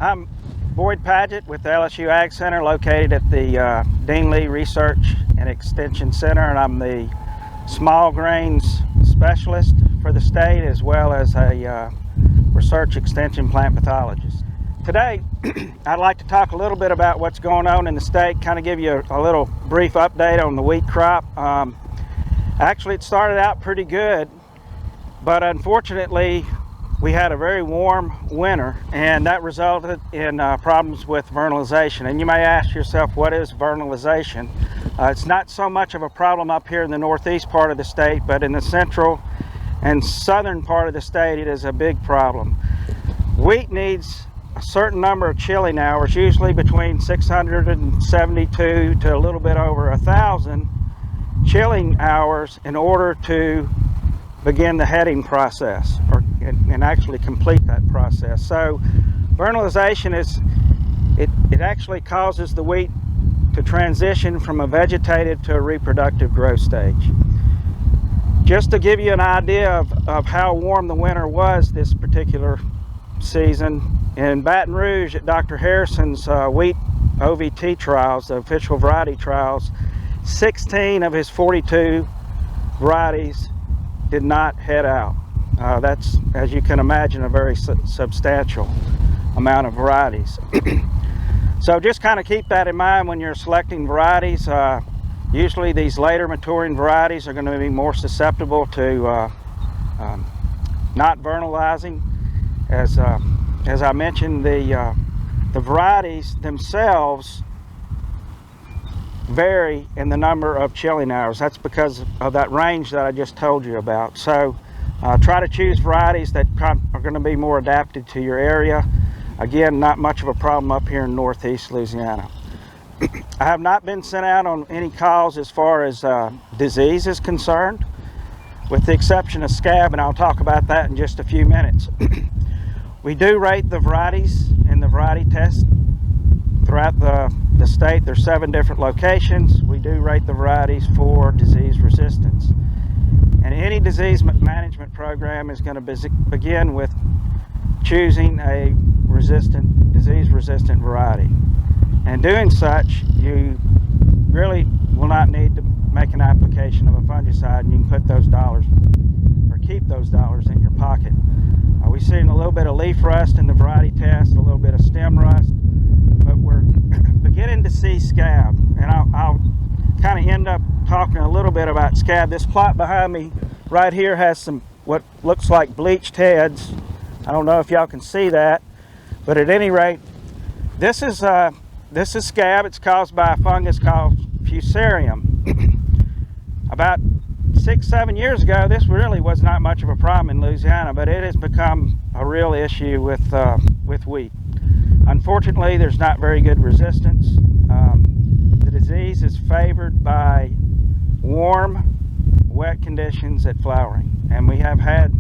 I'm Boyd Padgett with the LSU AgCenter, located at the Dean Lee Research and Extension Center, and I'm the small grains specialist for the state, as well as a research extension plant pathologist. Today, I'd like to talk a little bit about what's going on in the state, kind of give you a little brief update on the wheat crop. Actually, it started out pretty good, but unfortunately, we had a very warm winter, and that resulted in problems with vernalization. And you may ask yourself, what is vernalization? It's not so much of a problem up here in the northeast part of the state, but in the central and southern part of the state, it is a big problem. Wheat needs a certain number of chilling hours, usually between 672 to a little bit over 1,000 chilling hours in order to begin the heading process and actually complete that process. So vernalization is, it actually causes the wheat to transition from a vegetative to a reproductive growth stage. Just to give you an idea of how warm the winter was this particular season, in Baton Rouge at Dr. Harrison's wheat OVT trials, the official variety trials, 16 of his 42 varieties did not head out. That's, as you can imagine, a very substantial amount of varieties. So just kind of keep that in mind when you're selecting varieties. Usually these later maturing varieties are going to be more susceptible to not vernalizing. As I mentioned, the varieties themselves vary in the number of chilling hours. That's because of that range that I just told you about. So try to choose varieties that are going to be more adapted to your area. Again, not much of a problem up here in northeast Louisiana. I have not been sent out on any calls as far as disease is concerned, with the exception of Scab, and I'll talk about that in just a few minutes. We do rate the varieties in the variety test throughout the state. There's 7 different locations. We do rate the varieties for disease resistance. And any disease management program is going to begin with choosing a disease-resistant variety. And doing such, you really will not need to make an application of a fungicide, and you can put those dollars, or keep those dollars, in your pocket. We've seen a little bit of leaf rust in the variety test, a little bit of stem rust, but we're beginning to see scab. And I'll kind of end up talking a little bit about scab. This plot behind me right here has some what looks like bleached heads. I don't know if y'all can see that, but at any rate, this is scab. It's caused by a fungus called Fusarium. About 6-7 years ago, this really was not much of a problem in Louisiana, but it has become a real issue with wheat. Unfortunately, there's not very good resistance. The disease is favored by warm, wet conditions at flowering, and we have had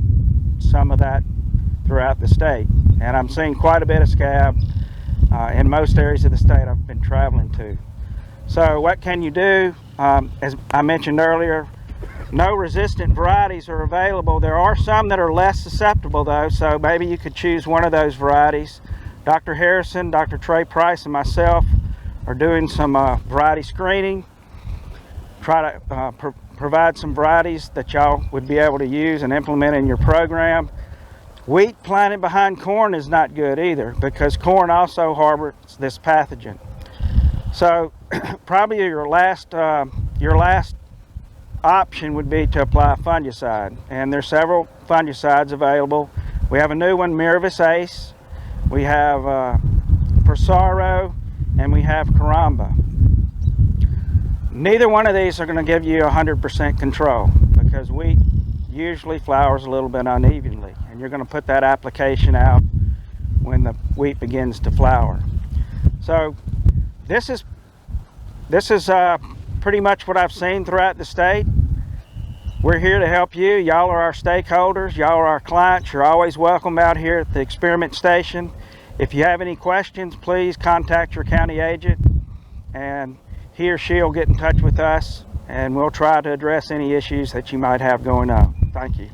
some of that throughout the state. And I'm seeing quite a bit of scab in most areas of the state I've been traveling to. So what can you do? As I mentioned earlier, no resistant varieties are available. There are some that are less susceptible though, so maybe you could choose one of those varieties. Dr. Harrison, Dr. Trey Price, and myself are doing some variety screening. Try to provide some varieties that y'all would be able to use and implement in your program. Wheat planted behind corn is not good either, because corn also harbors this pathogen. So probably your last option would be to apply a fungicide, and there's several fungicides available. We have a new one, Miravis Ace, we have Prosaro, and we have Caramba. Neither one of these are going to give you 100% control, because wheat usually flowers a little bit unevenly, and you're going to put that application out when the wheat begins to flower. So this is pretty much what I've seen throughout the state. We're here to help you. Y'all are our stakeholders. Y'all are our clients. You're always welcome out here at the experiment station. If you have any questions, please contact your county agent, and he or she will get in touch with us, and we'll try to address any issues that you might have going on. Thank you.